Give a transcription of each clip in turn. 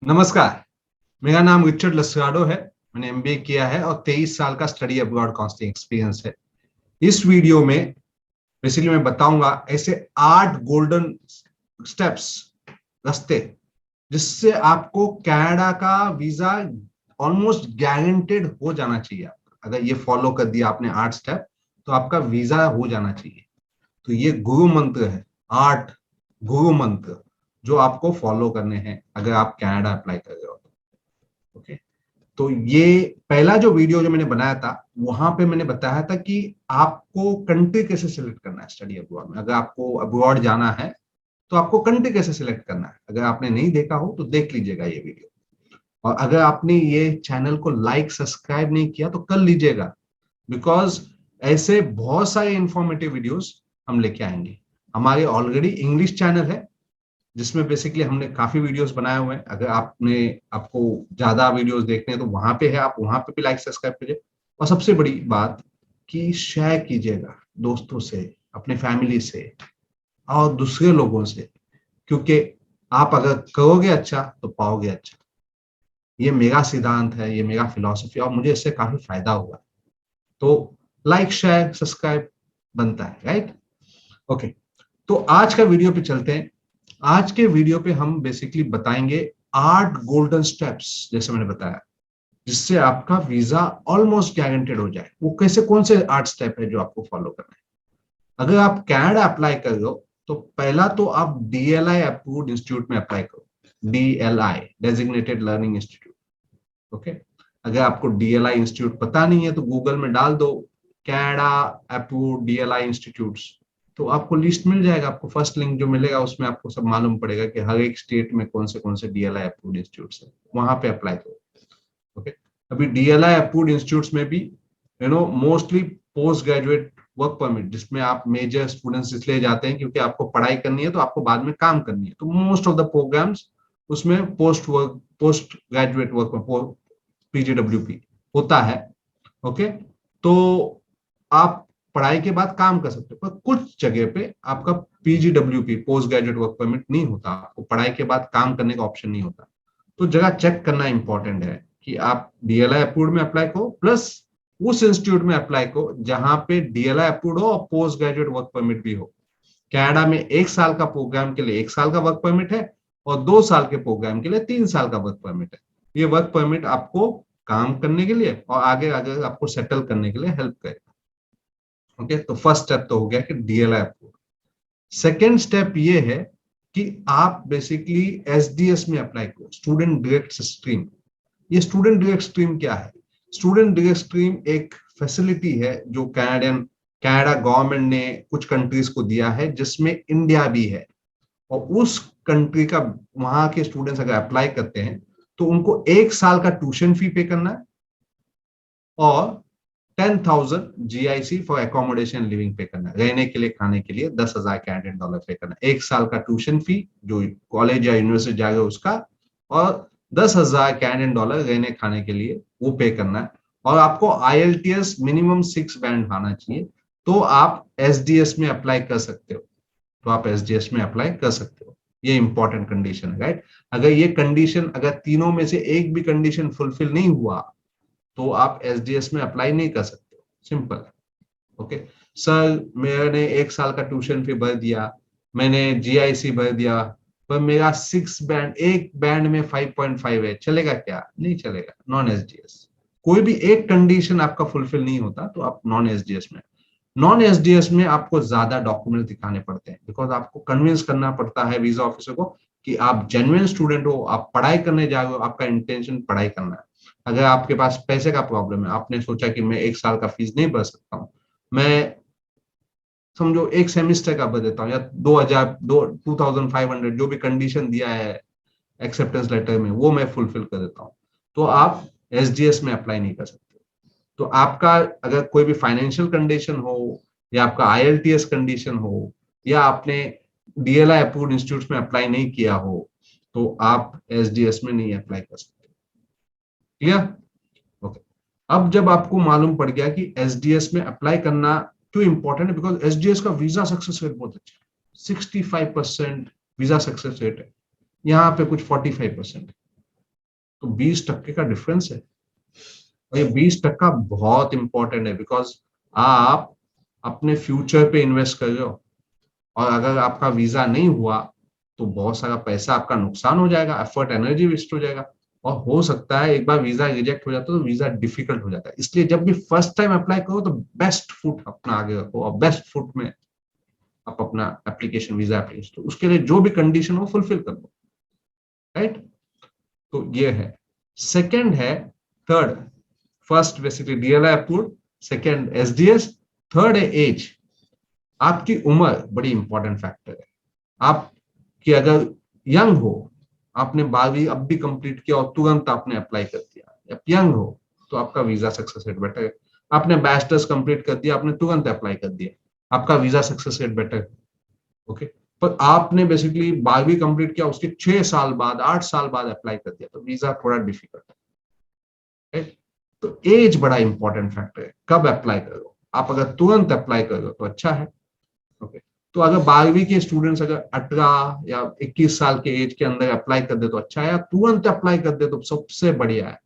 नमस्कार। मेरा नाम रिचर्ड लस्राडो है। मैंने एमबीए किया है और 23 साल का स्टडी अब्रॉड काउंसलिंग एक्सपीरियंस है। इस वीडियो में बेसिकली मैं बताऊंगा ऐसे 8 गोल्डन स्टेप्स, रास्ते, जिससे आपको कनाडा का वीजा ऑलमोस्ट गारंटेड हो जाना चाहिए। अगर ये फॉलो कर दिया आपने 8 स्टेप तो आपका वीजा हो जाना चाहिए। तो ये गुरु मंत्र है, 8 गुरु मंत्र जो आपको फॉलो करने हैं अगर आप कनाडा अप्लाई कर रहे हो। ओके, तो ये पहला जो वीडियो जो मैंने बनाया था वहां पे मैंने बताया था कि आपको कंट्री कैसे सिलेक्ट करना है स्टडी अब्रॉड में। अगर आपको अब्रॉड जाना है तो आपको कंट्री कैसे सिलेक्ट करना है, अगर आपने नहीं देखा हो तो देख लीजिएगा ये वीडियो। और अगर आपने ये चैनल को लाइक सब्सक्राइब नहीं किया तो कर लीजिएगा, बिकॉज ऐसे बहुत सारे इंफॉर्मेटिव वीडियोस हम लेके आएंगे। हमारे ऑलरेडी इंग्लिश चैनल है जिसमें बेसिकली हमने काफी वीडियोस बनाए हुए हैं। अगर आपको ज्यादा वीडियोस देखने हैं तो वहां पे है, आप वहां पे भी लाइक सब्सक्राइब कीजिए। और सबसे बड़ी बात कि शेयर कीजिएगा दोस्तों से, अपने फैमिली से और दूसरे लोगों से, क्योंकि आप अगर करोगे अच्छा तो पाओगे अच्छा। ये मेरा सिद्धांत है, ये मेरा फिलॉसफी, और मुझे इससे काफी फायदा हुआ। तो लाइक शेयर सब्सक्राइब बनता है, राइट? ओके, तो आज का वीडियो पे चलते हैं। आज के वीडियो पे हम बेसिकली बताएंगे 8 गोल्डन स्टेप्स, जैसे मैंने बताया, जिससे आपका वीजा ऑलमोस्ट गारंटेड हो जाए। वो कैसे, कौन से 8 स्टेप है जो आपको फॉलो करना है अगर आप कनाडा अप्लाई कर रहे हो। तो पहला तो आप डीएलआई अप्रूव्ड इंस्टीट्यूट में अप्लाई करो। DLI, designated learning institute. Okay, अगर आपको डीएलआई इंस्टीट्यूट पता नहीं है तो गूगल में डाल दो कनाडा अप्रूव्ड डीएलआई इंस्टीट्यूट, तो आपको लिस्ट मिल जाएगा। आपको फर्स्ट लिंक जो मिलेगा उसमें आपको सब मालूम पड़ेगा कि हर एक स्टेट में कौन से डीएलआई अप्रूव्ड इंस्टीट्यूट है, वहां पे अप्लाई करो। ओके, अभी डीएलआई अप्रूव्ड इंस्टीट्यूट्स में भी mostly post graduate work permit, जिसमें आप मेजर स्टूडेंट्स इसलिए जाते हैं क्योंकि आपको पढ़ाई करनी है तो आपको बाद में काम करनी है, तो मोस्ट ऑफ द प्रोग्राम्स उसमें पोस्ट ग्रेजुएट वर्क पीजीडब्ल्यूपी होता है। ओके, तो आप पढ़ाई के बाद काम कर सकते हो, पर कुछ जगह पे आपका PGWP, post graduate work permit नहीं होता, आपको पढ़ाई के बाद काम करने का ऑप्शन नहीं होता। तो जगह चेक करना इंपॉर्टेंट है कि आप डीएलआई अप्रूव्ड में अप्लाई करो, प्लस उस इंस्टीट्यूट में अप्लाई करो जहां पे डीएलआई अप्रूव्ड हो और पोस्ट ग्रेजुएट वर्क परमिट भी हो। कनाडा में 1 साल का प्रोग्राम के लिए 1 साल का वर्क परमिट है और 2 साल के प्रोग्राम के लिए 3 साल का वर्क परमिट है। ये वर्क परमिट आपको काम करने के लिए और आगे आगे आपको सेटल करने के लिए हेल्प करेगा। ओके, तो फर्स्ट स्टेप तो हो गया कि डीएलआई अप्रूव। सेकेंड स्टेप ये है कि आप बेसिकली एसडीएस में अप्लाई करो, स्टूडेंट डायरेक्ट स्ट्रीम। ये स्टूडेंट डायरेक्ट स्ट्रीम क्या है? स्टूडेंट डायरेक्ट स्ट्रीम एक फैसिलिटी है जो कनाडा गवर्नमेंट ने कुछ कंट्रीज को दिया है, जिसमें इंडिया भी है। और उस कंट्री का, वहां के स्टूडेंट्स अगर अप्लाई करते हैं तो उनको 1 साल का ट्यूशन फी पे करना है और 10,000 जीआईसी फॉर एकोमोडेशन लिविंग पे करना है। रहने के लिए, खाने के लिए 10,000 कैनेडियन डॉलर पे करना है। 1 साल का ट्यूशन फी जो कॉलेज या यूनिवर्सिटी जाएगा उसका, और 10,000 कैनेडियन डॉलर रहने खाने के लिए वो पे करना है। और आपको आईएलटीएस मिनिमम 6 बैंड आना चाहिए, तो आप एसडीएस में अप्लाई कर सकते हो। तो आप एसडीएस में अप्लाई कर सकते हो। ये इंपॉर्टेंट कंडीशन है, राइट? अगर ये कंडीशन, अगर तीनों में से एक भी कंडीशन फुलफिल नहीं हुआ तो आप एसडीएस में अप्लाई नहीं कर सकते। सिंपल है। ओके, सर मैंने 1 साल का ट्यूशन फी भर दिया, मैंने जीआईसी भर दिया, पर मेरा 6 बैंड, एक बैंड में 5.5 है, चलेगा क्या? नहीं चलेगा, नॉन एसडीएस। कोई भी एक कंडीशन आपका फुलफिल नहीं होता तो आप नॉन एसडीएस में। नॉन एसडीएस में आपको ज्यादा डॉक्यूमेंट दिखाने पड़ते हैं, बिकॉज आपको कन्विंस करना पड़ता है वीजा ऑफिसर को कि आप जेन्युइन स्टूडेंट हो, आप पढ़ाई करने जा रहे हो, आपका इंटेंशन पढ़ाई करना है। अगर आपके पास पैसे का प्रॉब्लम है, आपने सोचा कि मैं 1 साल का फीस नहीं भर सकता हूँ, मैं समझो एक सेमिस्टर का भर देता हूँ, या 2,500 जो भी कंडीशन दिया है एक्सेप्टेंस लेटर में वो मैं फुलफिल कर देता हूँ, तो आप एसडीएस में अप्लाई नहीं कर सकते। तो आपका अगर कोई भी फाइनेंशियल कंडीशन हो, या आपका आईएलटीएस कंडीशन हो, या आपने डीएलआई अप्रूव्ड इंस्टीट्यूट में अप्लाई नहीं किया हो, तो आप एसडीएस में नहीं अप्लाई कर सकते। क्लियर? ओके, अब जब आपको मालूम पड़ गया कि एसडीएस में अप्लाई करना क्यों इंपॉर्टेंट है, बिकॉज एसडीएस का वीजा सक्सेस रेट बहुत अच्छा है। 65% वीजा सक्सेस रेट है, यहाँ पे कुछ 45% है। तो 20% का डिफरेंस है। और ये 20% बहुत इंपॉर्टेंट है, बिकॉज आप अपने फ्यूचर पे इन्वेस्ट कर रहे हो, और अगर आपका वीजा नहीं हुआ तो बहुत सारा पैसा आपका नुकसान हो जाएगा, एफर्ट एनर्जी वेस्ट हो जाएगा, और हो सकता है एक बार वीजा रिजेक्ट हो जाता है तो वीजा डिफिकल्ट हो जाता है। इसलिए जब भी फर्स्ट टाइम अप्लाई करो तो बेस्ट फुट अपना आगे रखो, और बेस्ट फुट में आप अपना एप्लीकेशन, वीजा एप्लीकेशन, तो उसके लिए जो भी कंडीशन हो फुलफिल कर दो, राइट। तो ये है। सेकंड है, third, first basically DLI approved, second SDS, third है एज। आपकी उम्र बड़ी इंपॉर्टेंट फैक्टर है। आप कि अगर यंग हो, आपने 12वीं अब भी कंप्लीट किया और तुरंत आपने अप्लाई कर दिया, आप यंग हो तो आपका वीजा सक्सेस रेट बेटर है। आपने बैचलर्स कंप्लीट कर दिया, आपने तुरंत अप्लाई कर दिया, आपका वीजा सक्सेस रेट बेटर है। ओके। पर आपने बेसिकली 12वीं कंप्लीट किया, उसके 6 साल बाद, 8 साल बाद अप्लाई कर दिया, तो वीजा थोड़ा डिफिकल्ट है, राइट। तो एज बड़ा इंपॉर्टेंट फैक्टर है, कब अप्लाई करो। आप अगर तुरंत अप्लाई करो तो अच्छा है। ओके। तो अगर 12वीं के स्टूडेंट्स अगर 18 या 21 साल के एज के अंदर अप्लाई कर दे तो अच्छा है, या तुरंत अप्लाई कर दे तो सबसे बढ़िया है।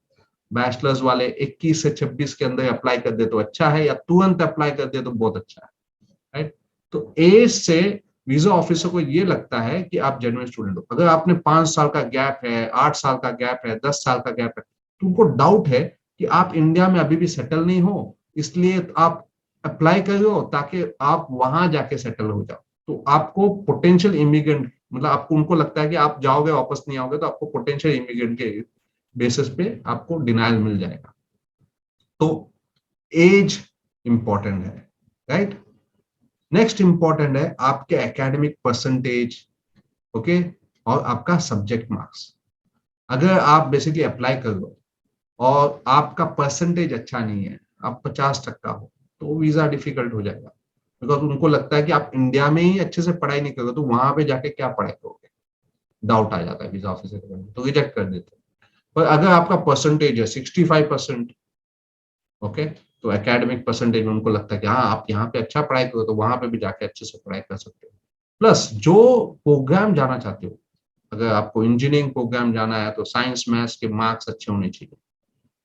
बैचलर्स वाले 21 से 26 के अंदर अप्लाई कर दे तो अच्छा है, या तुरंत अप्लाई कर दे तो बहुत अच्छा है, राइट। तो एज से वीजा ऑफिसर को ये लगता है कि आप जेन्युइन स्टूडेंट हो। अगर आपने 5 साल का गैप है, 8 साल का गैप है, 10 साल का गैप है, तो उनको डाउट है कि आप इंडिया में अभी भी सेटल नहीं हो, इसलिए आप अप्लाई करो ताकि आप वहां जाके सेटल हो जाओ। तो आपको पोटेंशियल इमिग्रेंट, मतलब आपको, उनको लगता है कि आप जाओगे वापस नहीं आओगे, तो आपको पोटेंशियल इमिग्रेंट के बेसिस पे आपको डिनाइल मिल जाएगा। तो एज इंपॉर्टेंट है, राइट। नेक्स्ट इंपॉर्टेंट है आपके एकेडमिक परसेंटेज, ओके, और आपका सब्जेक्ट मार्क्स। अगर आप बेसिकली अप्लाई कर लो और आपका परसेंटेज अच्छा नहीं है, आप 50% हो, तो वीजा डिफिकल्ट हो जाएगा, बिकॉज उनको लगता है कि आप इंडिया में ही अच्छे से पढ़ाई नहीं करोगे तो वहां पे जाके क्या पढ़ाई करोगे, डाउट आ जाता है वीजा ऑफिसर के, तो रिजेक्ट कर देते हैं। पर अगर आपका परसेंटेज है 65%, ओके, तो एकेडमिक परसेंटेज में उनको लगता है कि हाँ आप यहाँ पे अच्छा पढ़ाई करो तो वहां पे भी जाके अच्छे से पढ़ाई कर सकते हो। प्लस जो प्रोग्राम जाना चाहते हो, अगर आपको इंजीनियरिंग प्रोग्राम जाना है तो साइंस मैथ्स के मार्क्स अच्छे होने चाहिए।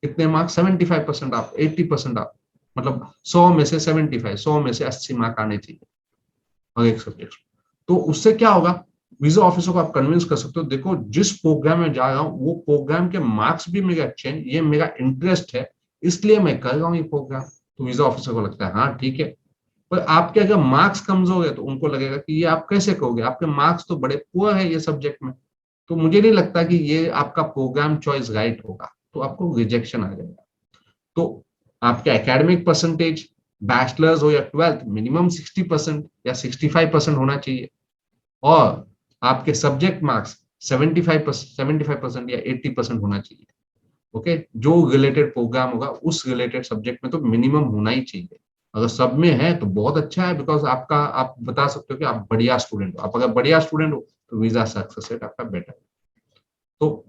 कितने मार्क्स? 75% आप, 80% आप, मतलब 100 में से 75, 100 में से 80 मार्क आने चाहिए और एक सब्जेक्ट। तो उससे क्या होगा, वीजा ऑफिसर को आप कन्विंस कर सकते हो, देखो जिस प्रोग्राम में जा रहा हूँ वो प्रोग्राम के मार्क्स भी मेरे अच्छे हैं, ये मेरा इंटरेस्ट है, इसलिए मैं कर रहा हूँ ये प्रोग्राम। तो वीजा ऑफिसर को लगता है हाँ ठीक है। पर आपके अगर मार्क्स कमजोर है तो उनको लगेगा कि ये आप कैसे करोगे, आपके मार्क्स तो बड़े पुअर है ये सब्जेक्ट में, तो मुझे नहीं लगता कि ये आपका प्रोग्राम चॉइस राइट होगा, तो आपको रिजेक्शन आ जाएगा। तो आपके एकेडमिक परसेंटेज, बैचलर्स हो या 12th, मिनिमम 60% या 65% होना चाहिए, और आपके सब्जेक्ट मार्क्स 75% या 80% होना चाहिए। ओके। जो रिलेटेड प्रोग्राम होगा उस रिलेटेड सब्जेक्ट में तो मिनिमम होना ही चाहिए। अगर सब में है तो बहुत अच्छा है, बिकॉज आपका, आप बता सकते हो कि आप बढ़िया स्टूडेंट हो। आप अगर बढ़िया स्टूडेंट हो तो वीजा सक्सेस रेट आपका बेटर है। तो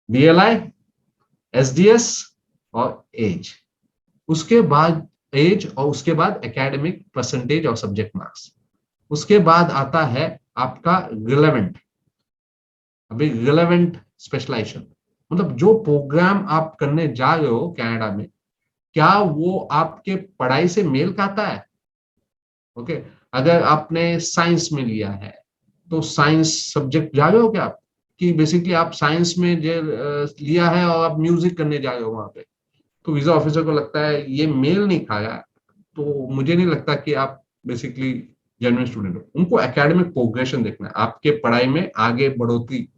डीएलआई, एसडीएस और एज, उसके बाद एज और उसके बाद एकेडमिक परसेंटेज और सब्जेक्ट मार्क्स, उसके बाद आता है आपका रिलेवेंट। अभी रिलेवेंट स्पेशलाइजेशन, मतलब जो प्रोग्राम आप करने जा रहे हो कनाडा में, क्या वो आपके पढ़ाई से मेल खाता है। ओके। अगर आपने साइंस में लिया है तो साइंस सब्जेक्ट जा रहे हो क्या आप, कि बेसिकली आप साइंस में जो लिया है और आप म्यूजिक करने जा रहे हो वहां पे, तो वीजा ऑफिसर को लगता है ये मेल नहीं खाया, तो मुझे नहीं लगता कि आप बेसिकली जेन्युइन स्टूडेंट हो। उनको एकेडमिक प्रोग्रेशन देखना है, आपके पढ़ाई में आगे बढ़ोतरी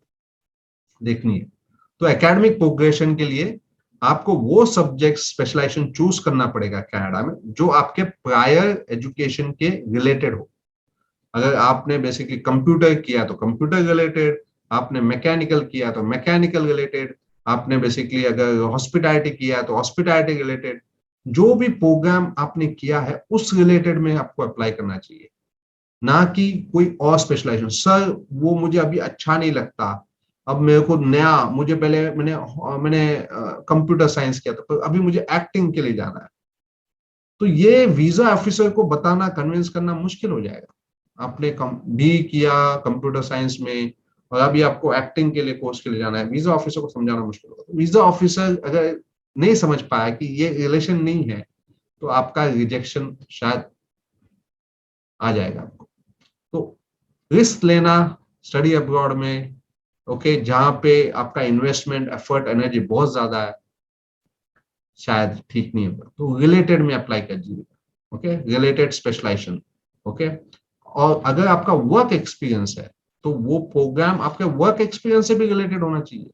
देखनी है। तो एकेडमिक प्रोग्रेशन के लिए आपको वो सब्जेक्ट स्पेशलाइजेशन चूज करना पड़ेगा कनाडा में जो आपके प्रायर एजुकेशन के रिलेटेड हो। अगर आपने बेसिकली कंप्यूटर किया तो कंप्यूटर रिलेटेड, आपने मैकेनिकल किया तो मैकेनिकल रिलेटेड, आपने बेसिकली अगर हॉस्पिटैलिटी किया तो हॉस्पिटैलिटी रिलेटेड, जो भी प्रोग्राम आपने किया है उस रिलेटेड में आपको अप्लाई करना चाहिए, ना कि कोई और स्पेशलाइजेशन। सर वो मुझे अभी अच्छा नहीं लगता, अब मेरे को नया, मुझे पहले मैंने मैंने कंप्यूटर साइंस किया था पर अभी मुझे एक्टिंग के लिए जाना है, तो ये वीजा ऑफिसर को बताना, कन्विंस करना मुश्किल हो जाएगा। आपने बी किया कंप्यूटर साइंस में और अभी आपको एक्टिंग के लिए कोर्स के लिए जाना है, वीजा ऑफिसर को समझाना मुश्किल होगा। तो वीजा ऑफिसर अगर नहीं समझ पाया कि ये रिलेशन नहीं है, तो आपका रिजेक्शन शायद आ जाएगा आपको। तो रिस्क लेना स्टडी अब्रॉड में, ओके, जहां पे आपका इन्वेस्टमेंट, एफर्ट, एनर्जी बहुत ज्यादा है, शायद ठीक नहीं होगा। तो रिलेटेड में अप्लाई कीजिए, ओके, रिलेटेड स्पेशलाइजेशन, ओके। और अगर आपका वर्क एक्सपीरियंस है तो वो प्रोग्राम आपके वर्क एक्सपीरियंस से भी रिलेटेड होना चाहिए।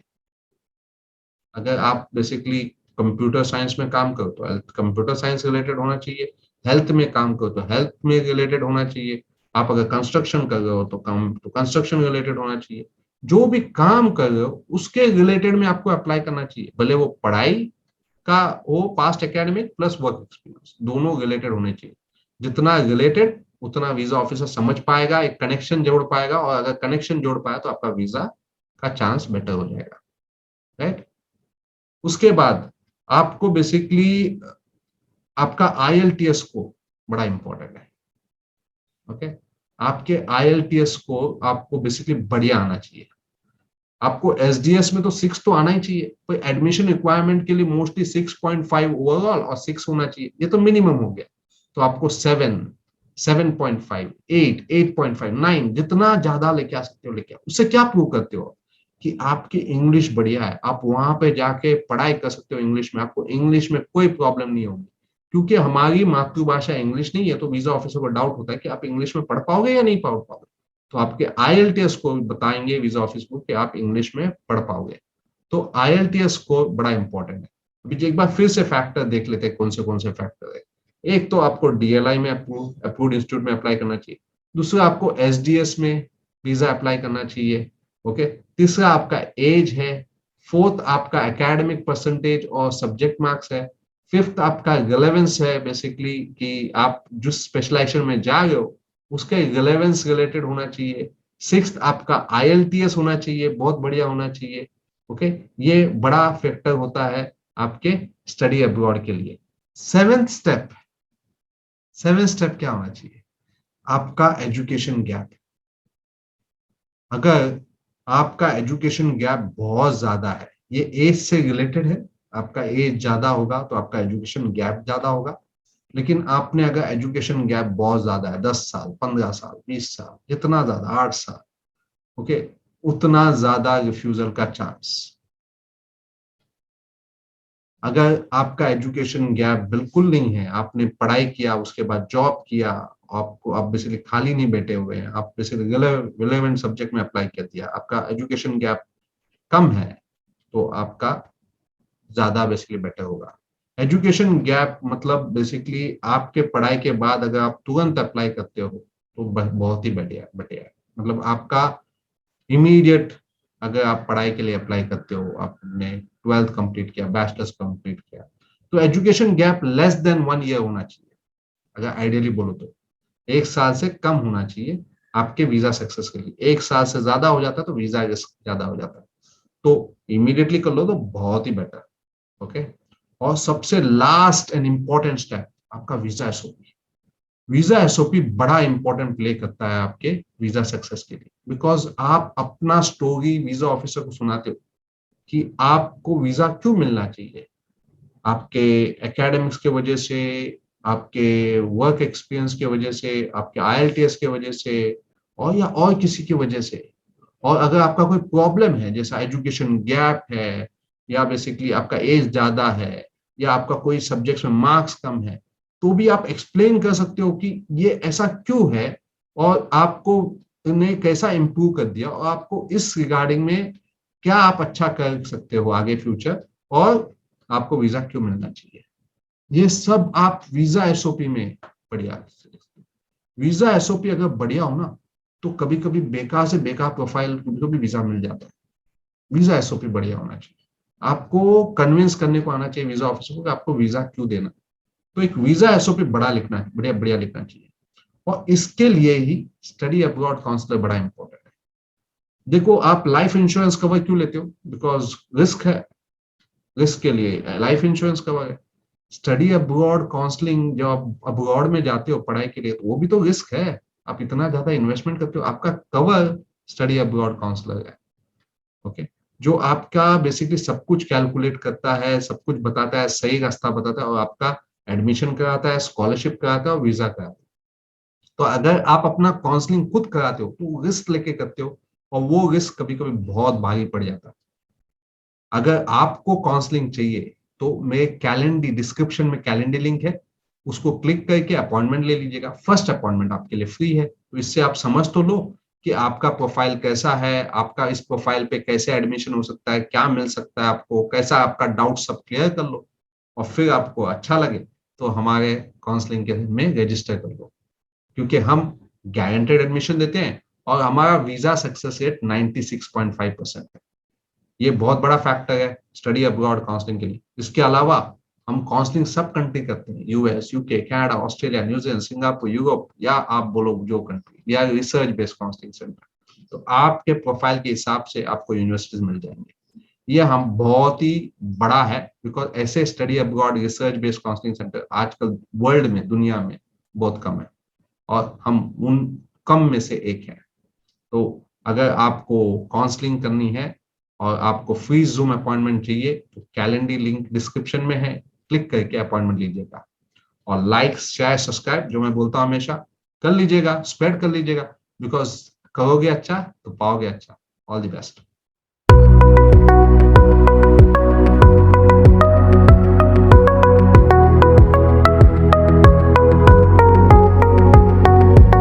अगर आप बेसिकली कंप्यूटर साइंस में काम करो तो कंप्यूटर साइंस रिलेटेड होना चाहिए, हेल्थ में काम करो तो हेल्थ में रिलेटेड होना चाहिए, आप अगर कंस्ट्रक्शन कर रहे हो तो काम तो कंस्ट्रक्शन रिलेटेड होना चाहिए। जो भी काम कर रहे हो उसके रिलेटेड में आपको अप्लाई करना चाहिए, भले वो पढ़ाई का वो past academic plus work experience दोनों रिलेटेड होने चाहिए। जितना रिलेटेड उतना वीजा ऑफिसर समझ पाएगा, एक कनेक्शन जोड़ पाएगा, और अगर कनेक्शन जोड़ पाया तो आपका वीजा का चांस बेटर हो जाएगा, राइट। उसके बाद आपको बेसिकली आपका आईएलटीएस को बड़ा इंपॉर्टेंट है, ओके। आपके आईएलटीएस को आपको बेसिकली बढ़िया आना चाहिए। आपको एसडीएस में तो 6 तो आना ही चाहिए, कोई एडमिशन रिक्वायरमेंट के लिए मोस्टली 6.5 ओवरऑल और 6 होना चाहिए, ये तो मिनिमम हो गया। तो आपको 7, 7.5, 8, 8.5, 9 जितना ज्यादा लेके आ सकते हो लेके आओ। उससे क्या प्रूव करते हो कि आपकी इंग्लिश बढ़िया है, आप वहां पे जाके पढ़ाई कर सकते हो इंग्लिश में, आपको इंग्लिश में कोई प्रॉब्लम नहीं होगी। क्योंकि हमारी मातृभाषा इंग्लिश नहीं है, तो वीजा ऑफिसर को डाउट होता है कि आप इंग्लिश में पढ़ पाओगे या नहीं पढ़ पाओगे। तो आपके आईएलटीएस को बताएंगे वीजा ऑफिस को कि आप इंग्लिश में पढ़ पाओगे। तो आईएलटीएस को बड़ा इंपॉर्टेंट है। अभी एक बार फिर से फैक्टर देख लेते हैं कौन से फैक्टर है। एक तो आपको डीएलआई में अप्रूव्ड इंस्टीट्यूट में अप्लाई करना चाहिए, दूसरा आपको एसडीएस में वीजा अप्लाई करना चाहिए, ओके। तीसरा आपका एज है, फोर्थ आपका एकेडमिक परसेंटेज और सब्जेक्ट मार्क्स है, फिफ्थ आपका रिलेवेंस है, बेसिकली कि आप जिस स्पेशलाइजेशन में जा रहे हो उसके रिलेवेंस रिलेटेड होना चाहिए। सिक्स्थ आपका आईएलटीएस होना चाहिए, बहुत बढ़िया होना चाहिए, ओके। ये बड़ा फैक्टर होता है आपके स्टडी अब्रॉड के लिए। सेवेंथ स्टेप, सेवेंथ स्टेप क्या होना चाहिए? आपका एजुकेशन गैप। अगर आपका एजुकेशन गैप बहुत ज्यादा है, ये एज से रिलेटेड है, आपका एज ज्यादा होगा तो आपका एजुकेशन गैप ज्यादा होगा। लेकिन आपने अगर एजुकेशन गैप बहुत ज्यादा है, 10 साल, 15 साल, 20 साल, जितना ज्यादा, 8 साल, ओके, उतना ज्यादा रिफ्यूजल का चांस। अगर आपका एजुकेशन गैप बिल्कुल नहीं है, आपने पढ़ाई किया उसके बाद जॉब किया, आपको आप बेसिकली खाली नहीं बैठे हुए हैं, आप बेसिकली रिलेवेंट सब्जेक्ट में अप्लाई कर दिया, आपका एजुकेशन गैप कम है, तो आपका ज्यादा बेसिकली बेटर होगा। एजुकेशन गैप मतलब बेसिकली आपके पढ़ाई के बाद अगर आप तुरंत अप्लाई करते हो तो बहुत ही बढ़िया बढ़िया है। मतलब आपका इमीडिएट, अगर आप पढ़ाई के लिए अप्लाई करते हो, आपने 12th कंप्लीट किया, बैचलर्स कंप्लीट किया, तो education gap less than 1 year होना चाहिए। अगर आइडियली बोलो तो 1 साल से कम होना चाहिए आपके वीजा सक्सेस के लिए। 1 साल से ज्यादा हो जाता है तो वीजा रिस्क ज्यादा हो जाता है। तो इमीडिएटली कर लो तो बहुत ही बेटर, ओके। और सबसे लास्ट एंड इंपॉर्टेंट स्टेप आपका वीजा एसओपी। वीजा एसओपी बड़ा इंपॉर्टेंट प्ले करता है आपके वीजा सक्सेस के लिए, बिकॉज आप अपना स्टोरी वीजा ऑफिसर को सुनाते हो कि आपको वीजा क्यों मिलना चाहिए, आपके एकेडमिक्स के वजह से, आपके वर्क एक्सपीरियंस की वजह से, आपके आईएलटीएस की वजह से, और या और किसी की वजह से। और अगर आपका कोई प्रॉब्लम है जैसा एजुकेशन गैप है, या बेसिकली आपका एज ज्यादा है, या आपका कोई सब्जेक्ट में मार्क्स कम है, तो भी आप एक्सप्लेन कर सकते हो कि ये ऐसा क्यों है, और आपको ने कैसा इम्प्रूव कर दिया, और आपको इस रिगार्डिंग में क्या आप अच्छा कर सकते हो आगे फ्यूचर, और आपको वीजा क्यों मिलना चाहिए। ये सब आप वीजा एसओपी में बढ़िया। वीजा एसओपी अगर बढ़िया हो ना, तो कभी कभी बेकार से बेकार प्रोफाइल को भी वीजा मिल जाता है। वीजा एसओपी बढ़िया होना चाहिए, आपको कन्विंस करने को आना चाहिए वीजा ऑफिसर को कि आपको वीजा क्यों देना। तो एक वीजा एसओपी बड़ा लिखना है, बढ़िया बढ़िया लिखना चाहिए। और इसके लिए ही स्टडी अब्रॉड काउंसलर बड़ा इंपॉर्टेंट है। देखो, आप लाइफ इंश्योरेंस कवर क्यों लेते हो? बिकॉज रिस्क है, रिस्क के लिए लाइफ इंश्योरेंस कवर है। स्टडी अब्रॉड काउंसलिंग, जब आप अब्रॉड में जाते हो पढ़ाई के लिए, तो वो भी तो रिस्क है। आप इतना ज्यादा इन्वेस्टमेंट करते हो, आपका कवर स्टडी अब्रॉड काउंसलर है। ओके, जो आपका बेसिकली सब कुछ कैलकुलेट करता है, सब कुछ बताता है, सही रास्ता बताता है और आपका एडमिशन कराता है, स्कॉलरशिप कराता है और वीजा कराता है। तो अगर आप अपना काउंसलिंग खुद कराते हो तो रिस्क लेके करते हो और वो रिस्क कभी कभी बहुत भारी पड़ जाता है। अगर आपको काउंसलिंग चाहिए तो मेरे कैलेंडर डिस्क्रिप्शन में कैलेंडर लिंक है, उसको क्लिक करके अपॉइंटमेंट ले लीजिएगा। फर्स्ट अपॉइंटमेंट आपके लिए फ्री है, तो इससे आप समझ तो लो कि आपका प्रोफाइल कैसा है, आपका इस प्रोफाइल पे कैसे एडमिशन हो सकता है, क्या मिल सकता है आपको, कैसा आपका डाउट सब क्लियर कर लो और फिर आपको अच्छा लगे तो हमारे काउंसलिंग के में रजिस्टर कर लो, क्योंकि हम गारंटेड एडमिशन देते हैं और हमारा वीजा सक्सेस रेट 96.5% है। ये बहुत बड़ा फैक्टर है स्टडी अब्रॉड काउंसलिंग के लिए। इसके अलावा हम काउंसलिंग सब कंट्री करते हैं, US, UK, Canada, Australia, New Zealand, Singapore, Europe, या आप बोलो जो कंट्री, या रिसर्च बेस्ड काउंसलिंग सेंटर। तो आपके प्रोफाइल के हिसाब से आपको यूनिवर्सिटीज मिल जाएंगे। ये हम बहुत ही बड़ा है, बिकॉज ऐसे study abroad research based counselling centre आजकल वर्ल्ड में, दुनिया में बहुत कम है और हम उन कम में से एक हैं। तो अगर आपको काउंसलिंग करनी है और आपको फ्री जूम अपॉइंटमेंट चाहिए तो कैलेंडर लिंक डिस्क्रिप्शन में है, क्लिक करके अपॉइंटमेंट लीजिएगा और लाइक शेयर सब्सक्राइब जो मैं बोलता हूं हमेशा कर लीजिएगा, स्प्रेड कर लीजिएगा, बिकॉज करोगे अच्छा तो पाओगे अच्छा। All the best.